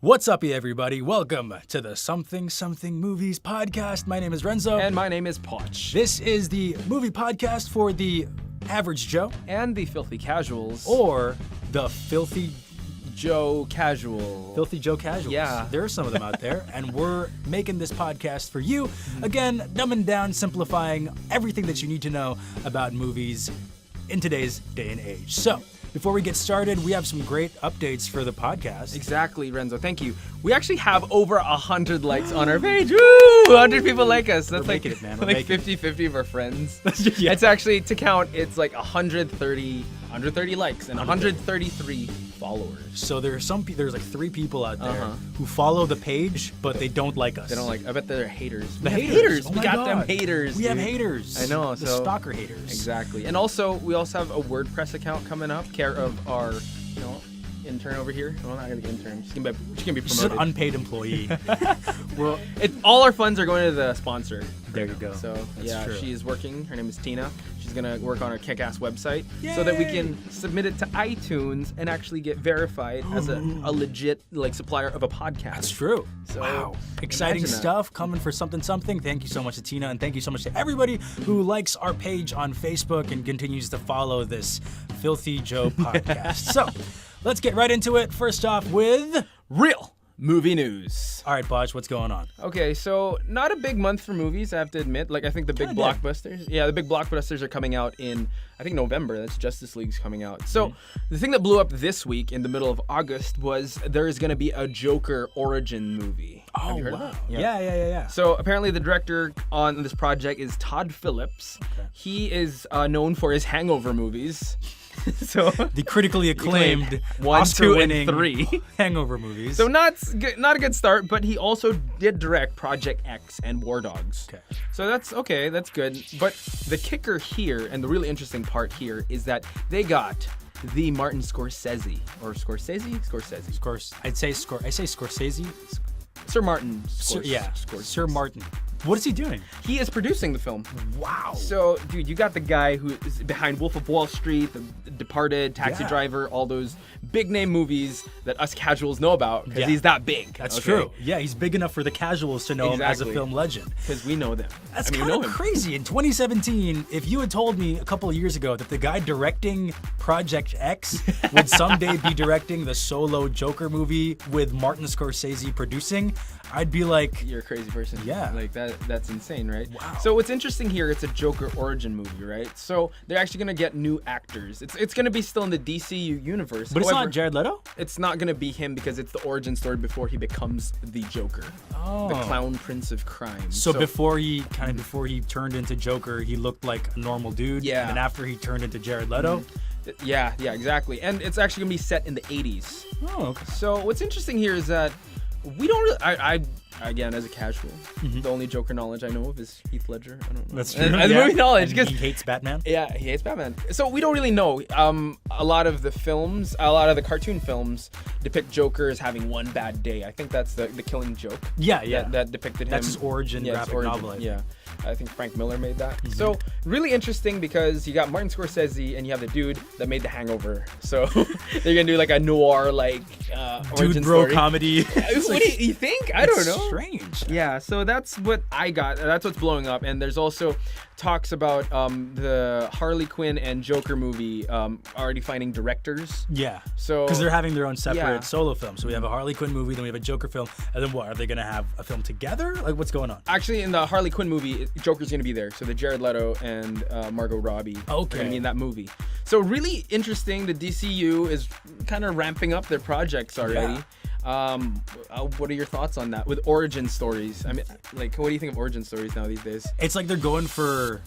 What's up, everybody? Welcome to the Something Movies podcast. My name is Renzo. And my name is Poch. This is the movie podcast for the average Joe. And the filthy casuals. Or the filthy Joe casual. Filthy Joe casuals. Yeah. There are some of them out there. And we're making this podcast for you. Again, dumbing down, simplifying everything that you need to know about movies in today's day and age. So, before we get started, we have some great updates for the podcast. Exactly, Renzo. Thank you. We actually have over 100 likes on our page. Woo! 100 people like us. That's like, it, man. like 50-50 of our friends. Yeah. It's actually, to count, it's like 130 likes and 133 followers. So there's like 3 people out there who follow the page, but they don't like us. They don't like. I bet they're haters. The We have haters. Oh We my got God. them haters. We have dude. haters. I know. The So stalker haters. Exactly. And also, we also have a WordPress account coming up, care of our, intern over here. Well, not really intern. She's gonna be She's an promoted. unpaid employee. All our funds are going to the sponsor. There you go. So That's true. she is working. Her name is Tina. She's gonna work on our kick-ass website so that we can submit it to iTunes and actually get verified as a legit supplier of a podcast. That's true. So, wow. Exciting imagine that. stuff coming for something. Thank you so much to Tina, and thank you so much to everybody who likes our page on Facebook and continues to follow this Filthy Joe podcast. So, let's get right into it. First off with Real movie news. All right, Poch, what's going on? Okay, so not a big month for movies, I have to admit. I think the big Kinda blockbusters. Yeah, the big blockbusters are coming out in, I think, November. That's Justice League's coming out. So the thing that blew up this week in the middle of August was there is going to be a Joker origin movie. Have you heard of that? Yeah. So apparently the director on this project is Todd Phillips. Okay. He is known for his Hangover movies. So The critically acclaimed 1, 2, and Oscar-winning 3 Hangover movies. So not a good start, but he also did direct Project X and War Dogs. Okay. So that's okay, that's good. But the kicker here, and the really interesting part here, is that they got the Martin Scorsese, or Scorsese? Scorsese. Of course, I say Scorsese. Sir Martin Sir Scorsese. Martin. What is he doing? He is producing the film. Wow. So, dude, you got the guy who is behind Wolf of Wall Street, The Departed, Taxi Driver, all those big-name movies that us casuals know about, because he's that big. That's true. Yeah, he's big enough for the casuals to know him as a film legend. Because we know them. That's we kind know of him. crazy. In 2017, if you had told me a couple of years ago that the guy directing Project X would someday be directing the solo Joker movie with Martin Scorsese producing, I'd be like, You're a crazy person. Yeah. That's insane, right? Wow. So what's interesting here, it's a Joker origin movie, right? So they're actually gonna get new actors. It's gonna be still in the DCU universe. but it's However, not Jared Leto? it's not gonna be him because it's the origin story before he becomes the Joker. Oh. The clown prince of crime. So before he turned into Joker, he looked like a normal dude. Yeah. And then after he turned into Jared Leto. Yeah, exactly. And it's actually gonna be set in the 80s. Oh, okay. So what's interesting here is that we don't really, I again, as a casual, the only Joker knowledge I know of is Heath Ledger. I don't know. That's true. As movie knowledge, And because he hates Batman. yeah, he hates Batman. So we don't really know. A lot of the cartoon films depict Joker as having one bad day. I think that's the Killing Joke. Yeah. That depicted him. That's his origin his graphic novel, I think. Yeah. I think Frank Miller made that. So really interesting because you got Martin Scorsese and you have the dude that made The Hangover. So they're gonna do like a noir origin Dude bro story. comedy. What do you think? I don't know. Strange. Yeah, so that's what I got. That's what's blowing up. And there's also talks about the Harley Quinn and Joker movie already finding directors. Yeah. So Because they're having their own separate Yeah. solo film. So we have a Harley Quinn movie, then we have a Joker film, and then what? Are they going to have a film together? Like, what's going on? actually, in the Harley Quinn movie, Joker's gonna be there. So the Jared Leto and Margot Robbie are gonna be in that movie. So really interesting. The DCU is kind of ramping up their projects already. What are your thoughts on that with origin stories? I mean, what do you think of origin stories now these days? It's like they're going for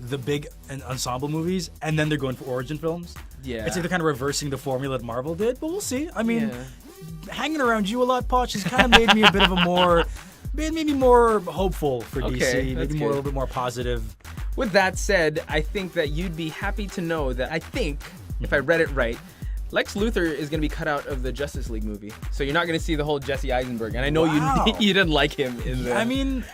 the big ensemble movies, and then they're going for origin films. Yeah. It's like they're kind of reversing the formula that Marvel did, but we'll see. I mean, Yeah. hanging around you a lot, Poch, has kind of made me a bit of a more... Made me more hopeful for Okay, DC, that's maybe a little bit more positive. With that said, I think that you'd be happy to know that if I read it right, Lex Luthor is going to be cut out of the Justice League movie. So you're not going to see the whole Jesse Eisenberg. And I know Wow. you didn't like him in the... I mean,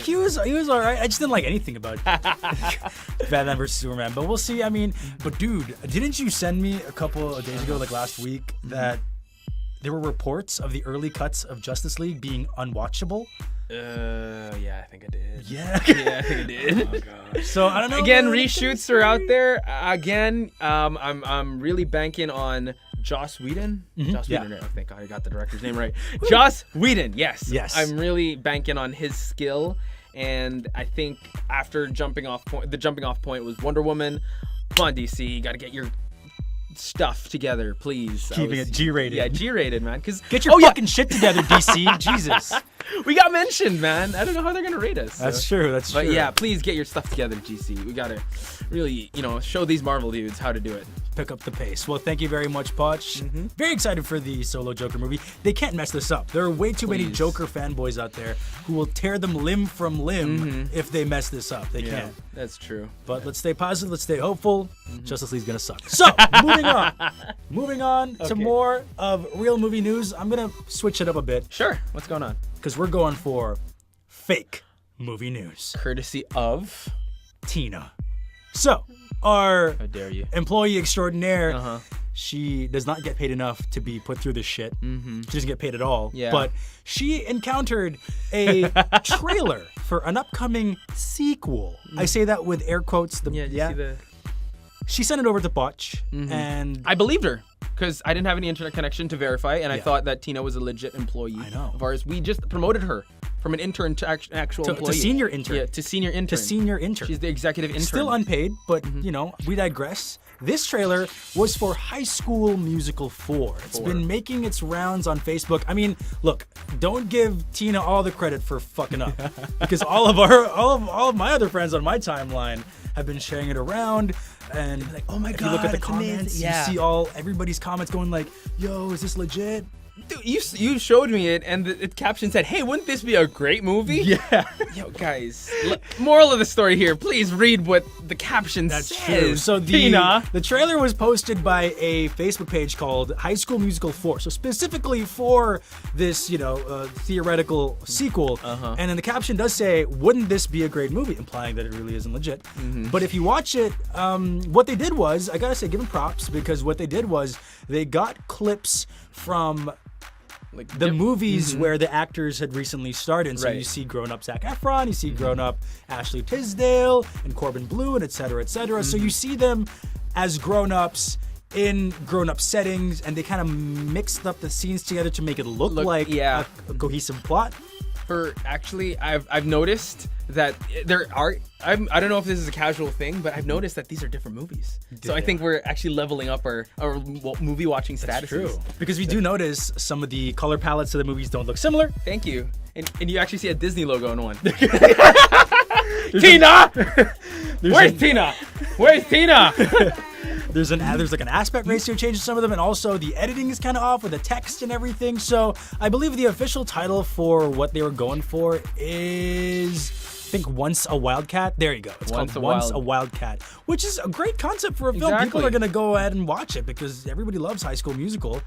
he was all right. I just didn't like anything about Batman vs Superman. But we'll see. I mean, but dude, didn't you send me a couple of days ago, like last week, that there were reports of the early cuts of Justice League being unwatchable. Yeah, I think I did. Yeah. Yeah, I think I did. Oh, gosh. So I don't know. Again, reshoots are out there. Again, I'm really banking on Joss Whedon. Joss Whedon. Oh, thank God I got the director's name right. Joss Whedon. Yes. Yes. I'm really banking on his skill, and I think after the jumping off point was Wonder Woman. Come on, DC, you got to get your stuff together, please. Keeping it G-rated. Yeah, G-rated, man. Get your fucking shit together, DC. Jesus. We got mentioned, man. I don't know how they're gonna rate us. That's true. That's true. But yeah, please get your stuff together, GC. We gotta really, show these Marvel dudes how to do it. Pick up the pace. Well, thank you very much, Poch. Very excited for the solo Joker movie. They can't mess this up. There are way too many Joker fanboys out there who will tear them limb from limb if they mess this up. They can't. That's true. But let's stay positive. Let's stay hopeful. Justice League's gonna suck. So, moving on to more of real movie news. I'm gonna switch it up a bit. Sure. What's going on? Because we're going for fake movie news. Courtesy of Tina. So, our how dare you? Employee extraordinaire, she does not get paid enough to be put through this shit. She doesn't get paid at all. Yeah. But she encountered a trailer for an upcoming sequel. I say that with air quotes. She sent it over to Poch, and I believed her because I didn't have any internet connection to verify, and I thought that Tina was a legit employee of ours. We just promoted her from an intern to actual employee. To senior intern. Yeah, to senior intern. To senior intern. She's the executive intern. Still unpaid, but, we digress. This trailer was for High School Musical 4. It's been making its rounds on Facebook. I mean, look, don't give Tina all the credit for fucking up, because all of my other friends on my timeline have been sharing it around, and like, oh my god, you look at the comments, you see everybody's comments going like, yo, is this legit? Dude, you showed me it, and the caption said, hey, wouldn't this be a great movie? Yeah. Yo, guys, moral of the story here, please read what the caption says. That's true. So the trailer was posted by a Facebook page called High School Musical 4. So specifically for this, theoretical sequel. And then the caption does say, wouldn't this be a great movie? Implying that it really isn't legit. But if you watch it, what they did was, I gotta say, give them props, because what they did was they got clips from the movies where the actors had recently starred in. So you see grown-up Zac Efron, you see grown-up Ashley Tisdale and Corbin Bleu, and et cetera, et cetera. So you see them as grown-ups in grown-up settings, and they kind of mixed up the scenes together to make it look like a cohesive plot. I've noticed that there are, I don't know if this is a casual thing, but I've noticed that these are different movies. So I think we're actually leveling up our movie watching statuses. That's true. Because we do notice some of the color palettes of the movies don't look similar. Thank you. And you actually see a Disney logo in one. Tina! Where's Tina? Where's Tina? There's like an aspect ratio change in some of them, and also the editing is kind of off with the text and everything. So I believe the official title for what they were going for is, I think, Once a Wildcat. There you go. It's called Once a Wildcat, which is a great concept for a film. People are gonna go ahead and watch it because everybody loves High School Musical.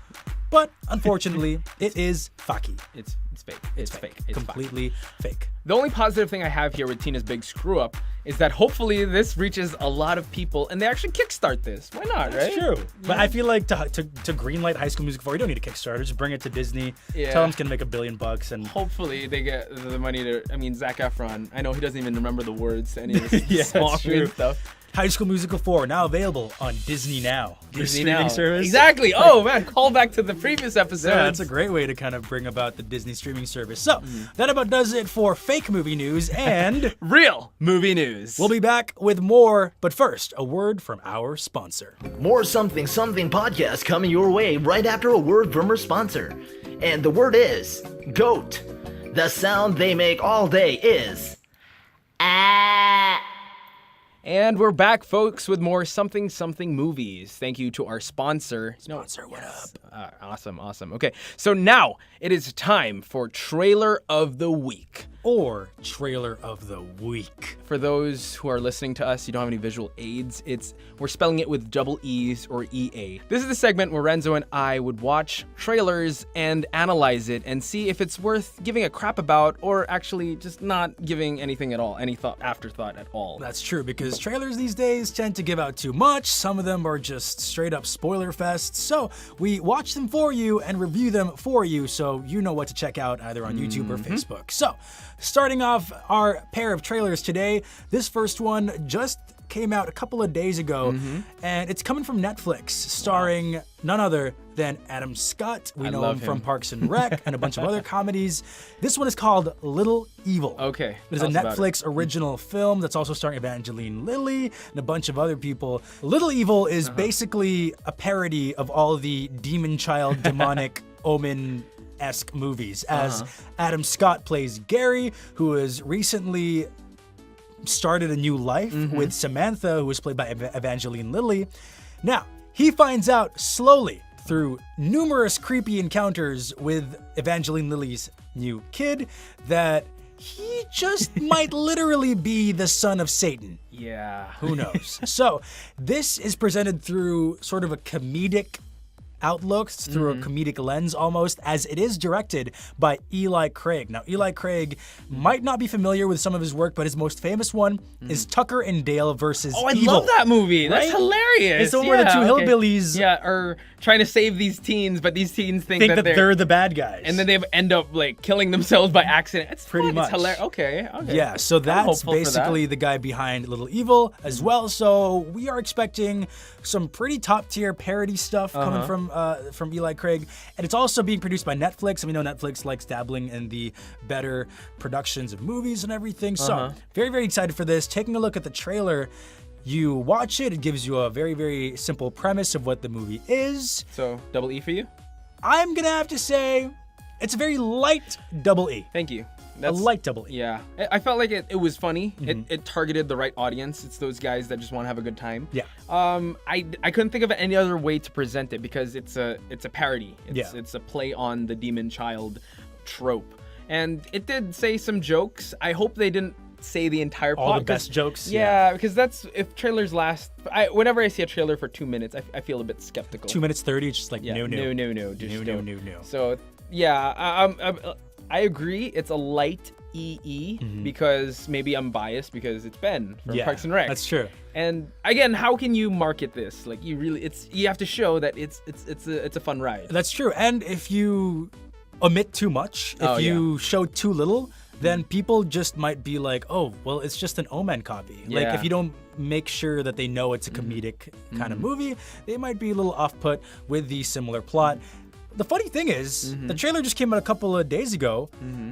But unfortunately, it is fake. It's fake. It's fake. It's completely fake. The only positive thing I have here with Tina's big screw up is that hopefully this reaches a lot of people and they actually kickstart this. Why not, That's true. But I feel like to greenlight High School Musical 4, you don't need a Kickstarter. Just bring it to Disney. Yeah. Tell them it's going to make $1 billion and hopefully they get the money to, Zac Efron, I know he doesn't even remember the words to any of his songs and stuff. High School Musical 4, now available on Disney Now. Disney streaming service. Exactly. Oh, man, call back to the previous episode. Yeah, that's a great way to kind of bring about the Disney streaming service. So, that about does it for fake movie news and real movie news. We'll be back with more, but first, a word from our sponsor. More Something Something podcast coming your way right after a word from our sponsor. And the word is GOAT. The sound they make all day is ah. And we're back, folks, with more Something Something movies. Thank you to our sponsor. What up? Awesome. Okay, so now it is time for Trailer of the Week. or trailer of the week. For those who are listening to us, you don't have any visual aids. We're spelling it with double E's or EA. This is the segment where Renzo and I would watch trailers and analyze it and see if it's worth giving a crap about or actually just not giving anything at all, any afterthought at all. That's true, because trailers these days tend to give out too much. Some of them are just straight up spoiler fests. So we watch them for you and review them for you so you know what to check out either on YouTube or Facebook. So starting off our pair of trailers today, this first one just came out a couple of days ago, and it's coming from Netflix, starring none other than Adam Scott. We know him from Parks and Rec and a bunch of other comedies. This one is called Little Evil. Okay. It is a Netflix original film that's also starring Evangeline Lilly and a bunch of other people. Little Evil is basically a parody of all the demon child, demonic Omen-esque movies, as Adam Scott plays Gary, who has recently started a new life with Samantha, who was played by Evangeline Lilly. Now, he finds out slowly through numerous creepy encounters with Evangeline Lilly's new kid that he just might literally be the son of Satan. Yeah. Who knows? So, this is presented through sort of a comedic outlook, through a comedic lens almost, as it is directed by Eli Craig. Now, Eli Craig might not be familiar with some of his work, but his most famous one is Tucker and Dale versus Evil. Oh, I love that movie. That's hilarious. It's the one where the two hillbillies are trying to save these teens, but these teens think that they're the bad guys. And then they end up like killing themselves by accident. It's pretty much. It's hilarious. Okay. Yeah, so that's basically the guy behind Little Evil as well. So we are expecting some pretty top tier parody stuff coming from Eli Craig, and it's also being produced by Netflix. And we know Netflix likes dabbling in the better productions of movies and everything. So very, very excited for this. Taking a look at the trailer, you watch it, it gives you a very, very simple premise of what the movie is. So double E for you? I'm gonna have to say it's a very light double E. Thank you. A light double E. Yeah. I felt like it was funny. It targeted the right audience. It's those guys that just want to have a good time. Yeah. I couldn't think of any other way to present it because it's a parody. It's a play on the demon child trope. And it did say some jokes. I hope they didn't say the entire plot. All the best jokes. Yeah, because that's, if trailers last, whenever I see a trailer for 2 minutes, I feel a bit skeptical. 2 minutes 30, it's just like no. Just no. So yeah, I agree. It's a light EE because maybe I'm biased because it's Ben from Parks and Rec. That's true. And again, how can you market this? Like you have to show that it's a fun ride. That's true. And if you omit too much, if you show too little, then people just might be like, oh, well, it's just an Omen copy. Yeah. Like if you don't make sure that they know it's a comedic kind of movie, they might be a little off-put with the similar plot. The funny thing is, the trailer just came out a couple of days ago,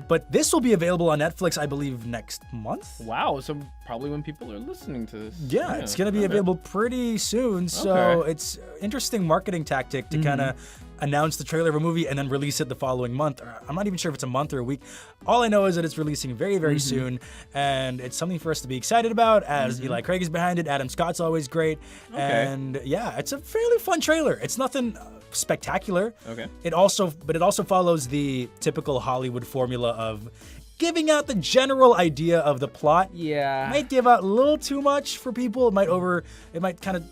but this will be available on Netflix, I believe, next month. Wow, so probably when people are listening to this. Yeah, it's going to be available pretty soon, so it's an interesting marketing tactic to kind of announce the trailer of a movie and then release it the following month. I'm not even sure if it's a month or a week. All I know is that it's releasing very, very soon, and it's something for us to be excited about, as Eli Craig is behind it. Adam Scott's always great, and yeah, it's a fairly fun trailer. It's nothing spectacular. Okay. It also follows the typical Hollywood formula of giving out the general idea of the plot. Yeah. Might give out a little too much for people. It might kind of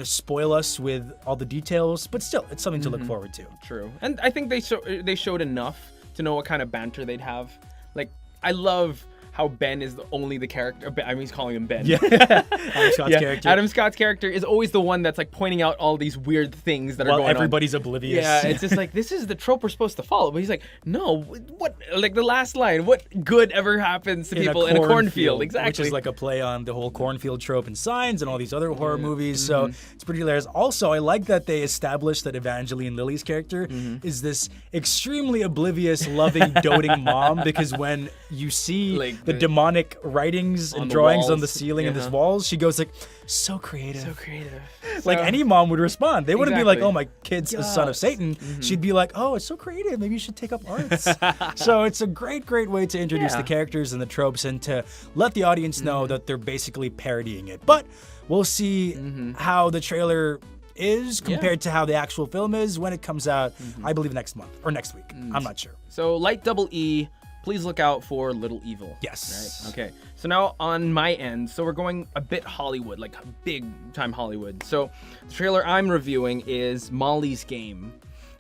spoil us with all the details, but still, it's something to look forward to. True. And I think they showed enough to know what kind of banter they'd have. Like, I love how Ben is only the character. I mean, he's calling him Ben. Yeah. Adam Scott's character. Adam Scott's character is always the one that's like pointing out all these weird things that are going on. Everybody's oblivious. Yeah, it's just like, this is the trope we're supposed to follow. But he's like, no, what? Like the last line, what good ever happens to people in a cornfield? Exactly. Which is like a play on the whole cornfield trope in Signs and all these other horror movies. So it's pretty hilarious. Also, I like that they established that Evangeline Lilly's character is this extremely oblivious, loving, doting mom, because when you see like the demonic writings and drawings on the ceiling and these walls, she goes like, so creative. So creative. Like any mom would respond. They wouldn't be like, oh, my kid's a son of Satan. She'd be like, oh, it's so creative. Maybe you should take up arts. So it's a great, great way to introduce the characters and the tropes and to let the audience know that they're basically parodying it. But we'll see how the trailer is compared to how the actual film is when it comes out, I believe next month or next week. I'm not sure. So light double E, please look out for Little Evil. Yes. Right? Okay. So now on my end, so we're going a bit Hollywood, like big time Hollywood. So the trailer I'm reviewing is Molly's Game.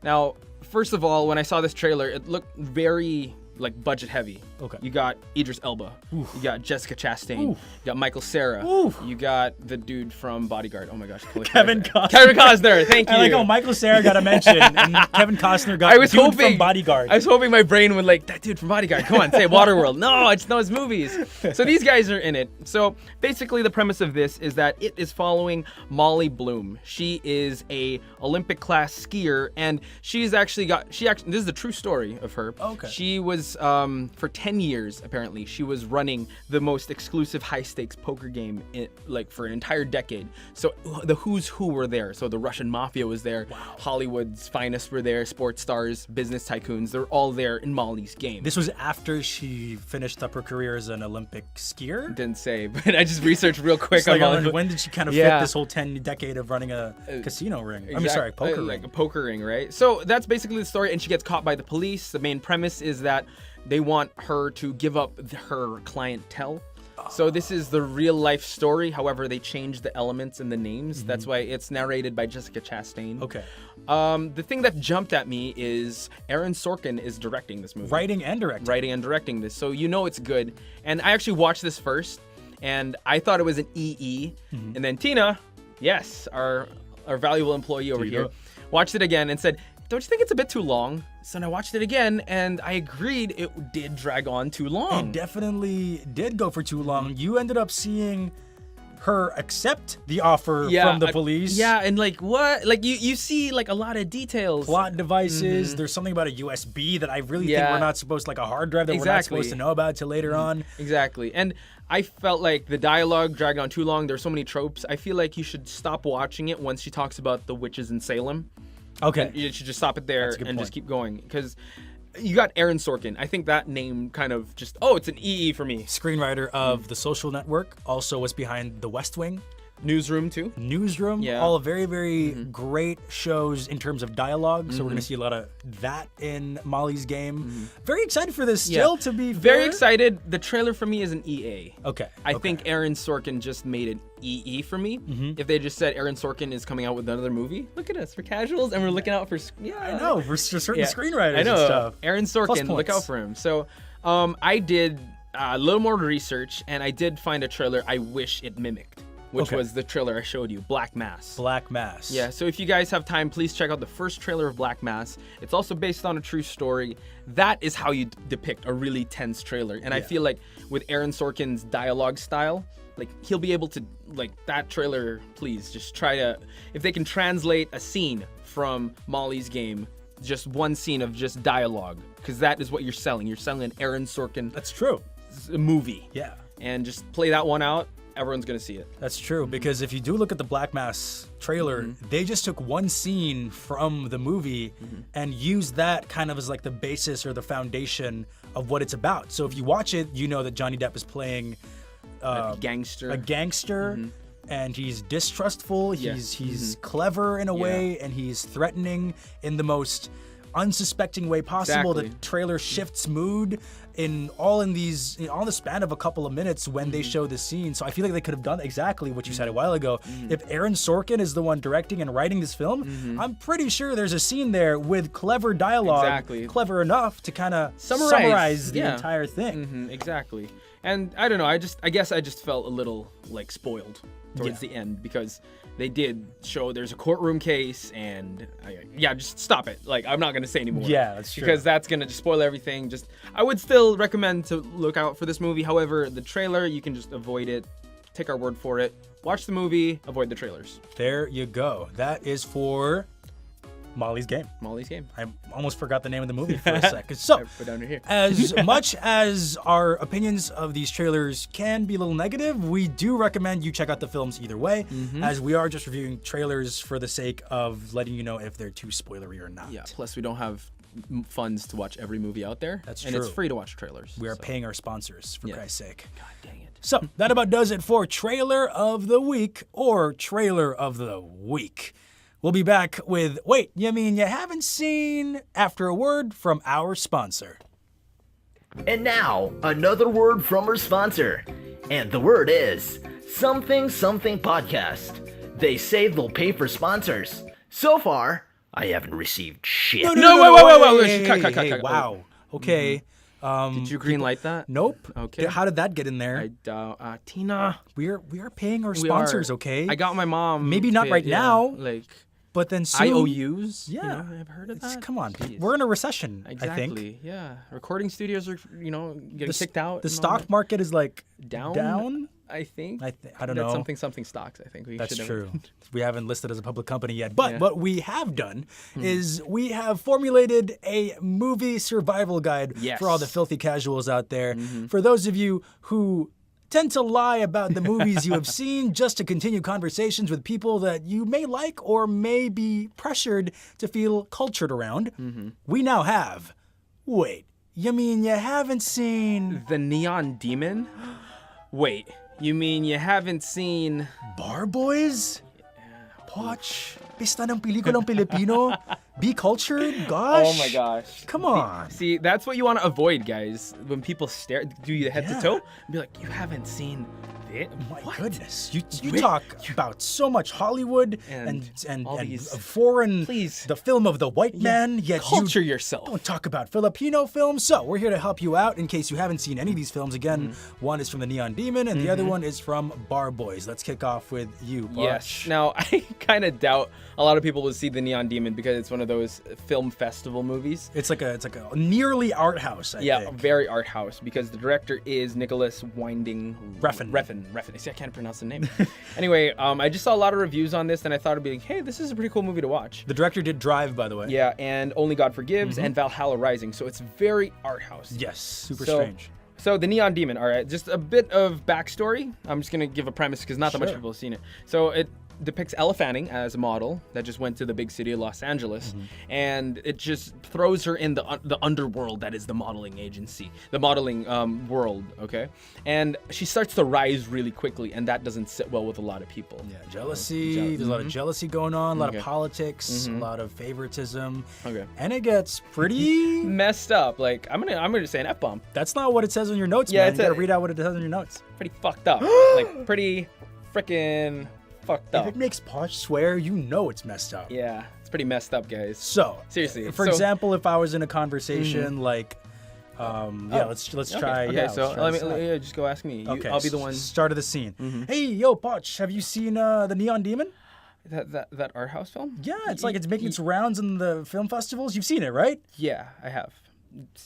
Now, first of all, when I saw this trailer, it looked very like budget heavy. Okay. You got Idris Elba. Oof. You got Jessica Chastain. Oof. You got Michael Cera. Oof. You got the dude from Bodyguard. Oh my gosh. Kevin Costner. Kevin Costner. Thank you. I like how Michael Cera got a mention and Kevin Costner got dude from Bodyguard. I was hoping my brain would like, that dude from Bodyguard. Come on, say Waterworld. No, it's not his movies. So these guys are in it. So basically the premise of this is that it is following Molly Bloom. She is a Olympic class skier, and this is the true story of her. Okay. She was, for 10 years, apparently, she was running the most exclusive high-stakes poker game for an entire decade. So the who's who were there. So the Russian mafia was there. Wow. Hollywood's finest were there. Sports stars, business tycoons. They're all there in Molly's Game. This was after she finished up her career as an Olympic skier? Didn't say, but I just researched real quick. When did she kind of fit this whole 10-decade of running a casino ring? Poker ring. Like a poker ring, right? So that's basically the story, and she gets caught by the police. The main premise is that they want her to give up her clientele. So this is the real life story. However, they changed the elements and the names. That's why it's narrated by Jessica Chastain. Okay. The thing that jumped at me is Aaron Sorkin is directing this movie. Writing and directing this. So you know it's good. And I actually watched this first, and I thought it was an EE. And then Tina, yes, our valuable employee over here, watched it again and said, don't you think it's a bit too long? So I watched it again, and I agreed it did drag on too long. It definitely did go for too long. You ended up seeing her accept the offer from the police. Yeah, and like what? Like you see like a lot of details. Plot devices. There's something about a USB that I really think we're not supposed to, like a hard drive that we're not supposed to know about till later on. Exactly. And I felt like the dialogue dragged on too long. There's so many tropes. I feel like you should stop watching it once she talks about the witches in Salem. Okay. And you should just stop it there and just keep going. Because you got Aaron Sorkin. I think that name kind of just, it's an EE for me. Screenwriter of The Social Network, also was behind The West Wing. Newsroom, too. Yeah. All very, very great shows in terms of dialogue. So we're going to see a lot of that in Molly's Game. Very excited for this still, to be fair. Very excited. The trailer for me is an EA. Okay. I think Aaron Sorkin just made it EE for me. If they just said Aaron Sorkin is coming out with another movie, look at us, we're casuals, and we're looking out for... I know, for certain screenwriters and stuff. Aaron Sorkin, look out for him. So I did a little more research, and I did find a trailer I wish it mimicked. Which was the trailer I showed you, Black Mass. Black Mass. Yeah, so if you guys have time, please check out the first trailer of Black Mass. It's also based on a true story. That is how you depict a really tense trailer. And I feel like with Aaron Sorkin's dialogue style, like he'll be able to, like that trailer, please just try to, if they can translate a scene from Molly's Game, just one scene of just dialogue, because that is what you're selling. You're selling an Aaron Sorkin movie. Yeah. And just play that one out. Everyone's gonna see it. That's true, because if you do look at the Black Mass trailer, they just took one scene from the movie and used that kind of as like the basis or the foundation of what it's about. So if you watch it, you know that Johnny Depp is playing a gangster, and he's distrustful, he's clever in a way, and he's threatening in the most unsuspecting way possible. The trailer shifts mood in the span of a couple of minutes when they show the scene. So I feel like they could have done exactly what you said a while ago. If Aaron Sorkin is the one directing and writing this film, I'm pretty sure there's a scene there with clever dialogue, clever enough to kind of summarize the entire thing. Exactly. And I don't know, I guess I just felt a little like spoiled towards the end, because they did show there's a courtroom case, and just stop it. Like, I'm not gonna say anymore. Yeah, that's true. Because that's gonna just spoil everything. I would still recommend to look out for this movie. However, the trailer, you can just avoid it. Take our word for it. Watch the movie, avoid the trailers. There you go. That is for Molly's Game. Molly's Game. I almost forgot the name of the movie for a second. So, put down here. As much as our opinions of these trailers can be a little negative, we do recommend you check out the films either way, as we are just reviewing trailers for the sake of letting you know if they're too spoilery or not. Yeah, plus we don't have funds to watch every movie out there. That's true. And it's free to watch trailers. We are paying our sponsors, for Christ's sake. God dang it. So, that about does it for Trailer of the Week, or Trailer of the Week. We'll be back with, wait, you mean you haven't seen, after a word from our sponsor. And now, another word from our sponsor. And the word is Something Something Podcast. They say they'll pay for sponsors. So far, I haven't received shit. Wait. Cut. Wow. Okay. Did you green light that? Nope. Okay. How did that get in there? I doubt. Tina. We are paying our sponsors, okay? I got my mom. Maybe not right now. Like but then soon. IOUs. Yeah. You know, I've heard of that. Come on. Jeez. We're in a recession, Exactly. I think. Yeah. Recording studios are, getting kicked out. The stock market is like down. I think. I don't know. That's something stocks. I think That's true. We haven't listed as a public company yet, but what we have done is we have formulated a movie survival guide for all the filthy casuals out there. For those of you who tend to lie about the movies you have seen just to continue conversations with people that you may like or may be pressured to feel cultured around, we now have. Wait, you mean you haven't seen The Neon Demon? Wait, you mean you haven't seen Bar Boys? Poch, pista ng pelikulang Pilipino? Be cultured? Gosh. Oh my gosh. Come on. See, that's what you want to avoid, guys. When people stare, do you head to toe? And be like, you haven't seen it? My goodness. You talk about so much Hollywood and all these foreign, please. The film of the white man, yet culture you yourself. Don't talk about Filipino films. So we're here to help you out in case you haven't seen any of these films. Again, one is from The Neon Demon and the other one is from Bar Boys. Let's kick off with you, Poch. Yes. Now, I kind of doubt a lot of people will see The Neon Demon because it's one of those film festival movies. It's like a nearly art house, I think. Very art house because the director is Nicholas Winding Refn. See, I can't pronounce the name. Anyway, I just saw a lot of reviews on this and I thought it'd be like, hey, this is a pretty cool movie to watch. The director did Drive, by the way. Yeah, and Only God Forgives and Valhalla Rising. So it's very art house. Yes, super strange. So The Neon Demon, all right, just a bit of backstory. I'm just going to give a premise because not that much people have seen it. So it depicts Ella Fanning as a model that just went to the big city of Los Angeles, and it just throws her in the underworld that is the modeling agency, the modeling world, okay? And she starts to rise really quickly, and that doesn't sit well with a lot of people. Yeah, jealousy. There's a lot of jealousy going on, a lot of politics, a lot of favoritism. Okay. And it gets pretty messed up. Like I'm gonna say an F-bomb. That's not what it says on your notes, Yeah, man. You gotta read out what it says on your notes. Pretty fucked up. Like pretty freaking fucked up. If it makes Poch swear, you know it's messed up. Yeah, it's pretty messed up, guys. So seriously, for example, if I was in a conversation like, let's try. Okay, yeah, so let's try let me just go ask me. Okay, I'll be the one. Start of the scene. Hey, yo, Poch, have you seen The Neon Demon? That art house film? Yeah, it's like it's making its rounds in the film festivals. You've seen it, right? Yeah, I have.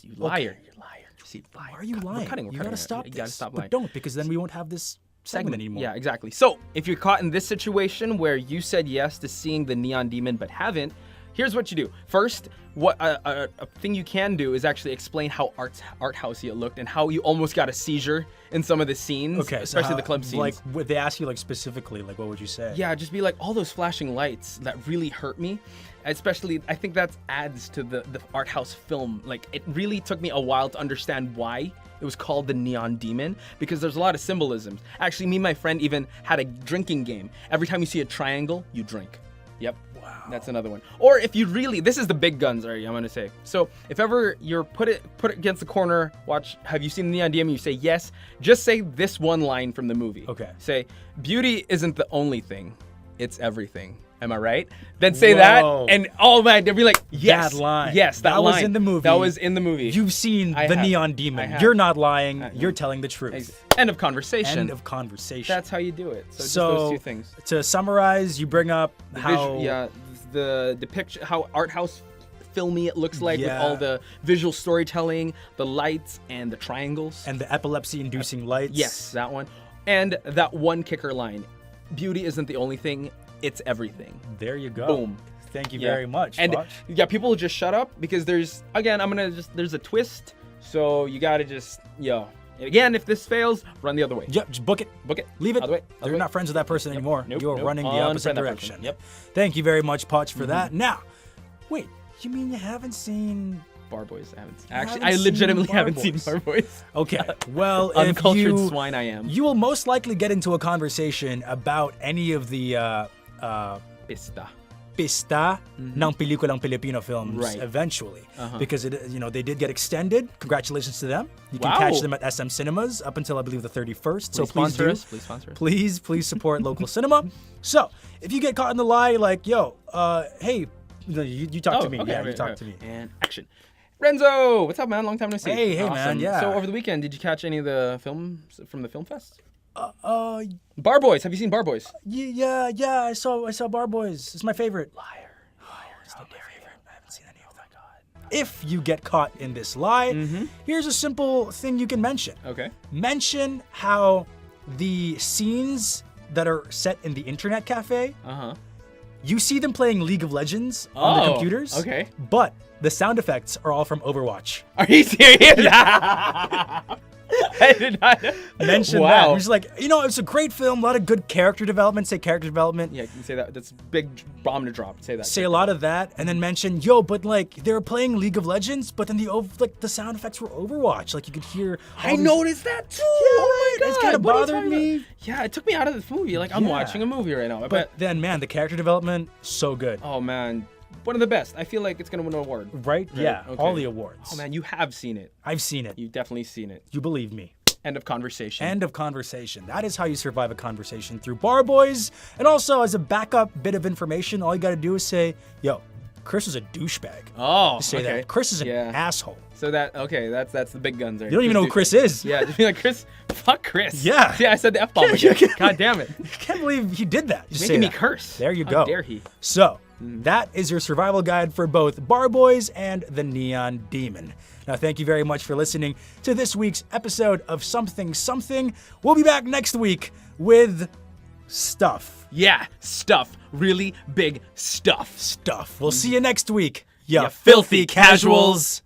You liar! Okay. You liar! See, liar. Why are you lying? You gotta stop this. You gotta stop but lying. don't, because then we won't have this segment anymore. Yeah, exactly. So if you're caught in this situation where you said yes to seeing The Neon Demon but haven't, here's what you do. First, what a thing you can do is actually explain how art housey it looked and how you almost got a seizure in some of the scenes, especially the club scenes. Like, would they ask you like specifically, like what would you say? Yeah, just be like, all those flashing lights that really hurt me. Especially, I think that adds to the art house film. Like, it really took me a while to understand why it was called The Neon Demon, because there's a lot of symbolisms. Actually, me and my friend even had a drinking game. Every time you see a triangle, you drink. Yep. Wow. That's another one. Or if you really, this is the big guns, already, I'm gonna say. So if ever you're put it against the corner, watch, have you seen The Neon Demon? You say yes, just say this one line from the movie. Okay. Say, beauty isn't the only thing, it's everything. Am I right? Then say that, and all that, they'll be like, yes. That line. Yes, that line. was in the movie. That was in the movie. You've seen The Neon Demon. You're not lying. You're telling the truth. End of conversation. End of conversation. That's how you do it. So just those two things. To summarize, you bring up the depiction, how art house filmy it looks like with all the visual storytelling, the lights, and the triangles. And the epilepsy-inducing lights. Yes, that one. And that one kicker line. Beauty isn't the only thing. It's everything. There you go. Boom. Thank you very much. And Poch. people will just shut up because there's a twist. So you gotta just, again, if this fails, run the other way. Yep, just book it. Leave it. Other way. You're not friends with that person anymore. You're running the opposite direction. Yep. Thank you very much, Poch, for that. Now, wait, you mean you haven't seen Bar Boys? I legitimately haven't seen Bar Boys. Okay, well, uncultured swine I am. You will most likely get into a conversation about any of the Pista. pista ng pelikulang Filipino films eventually. Because they did get extended. Congratulations to them. You can catch them at SM Cinemas up until I believe the 31st. So please do. Please sponsor us. Please support local cinema. So if you get caught in the lie, like, yo, hey, you talk to me. Okay, you talk to me. And action. Renzo, what's up, man? Long time no see. Hey, man, yeah. So over the weekend, did you catch any of the films from the film fest? Bar Boys. Have you seen Bar Boys? Yeah. I saw Bar Boys. It's my favorite. Liar. It's not my favorite. I haven't seen any of that. God. If you get caught in this lie, here's a simple thing you can mention. Okay. Mention how the scenes that are set in the internet cafe. You see them playing League of Legends on the computers. Okay. But the sound effects are all from Overwatch. Are you serious? I did not mention that. It was like, it's a great film, a lot of good character development. Say character development. Yeah, you can say that. That's a big bomb to drop. Say that. Say a lot of that, and then mention, but like they were playing League of Legends, but then the sound effects were Overwatch. Like you could hear. I noticed that too. Yeah, oh my god, it's kind of bothered me. Yeah, it took me out of this movie. Like I'm watching a movie right now. But then, man, the character development so good. Oh man. One of the best. I feel like it's gonna win an award. Right? Yeah. Okay. All the awards. Oh man, you have seen it. I've seen it. You've definitely seen it. You believe me. End of conversation. End of conversation. That is how you survive a conversation, through Bar Boys. And also, as a backup bit of information, all you gotta do is say, yo, Chris is a douchebag. Oh, just say that. Chris is an asshole. So that's the big guns there. You don't even know who Chris is. Yeah, just be like, Chris, fuck Chris. Yeah. Yeah, I said the F-bomb again. God damn it. I can't believe he did that. He's making me curse. There you go. How dare he? So, that is your survival guide for both Bar Boys and the Neon Demon. Now, thank you very much for listening to this week's episode of Something Something. We'll be back next week with stuff. Yeah, stuff. Really big stuff. Stuff. We'll see you next week, you filthy casuals.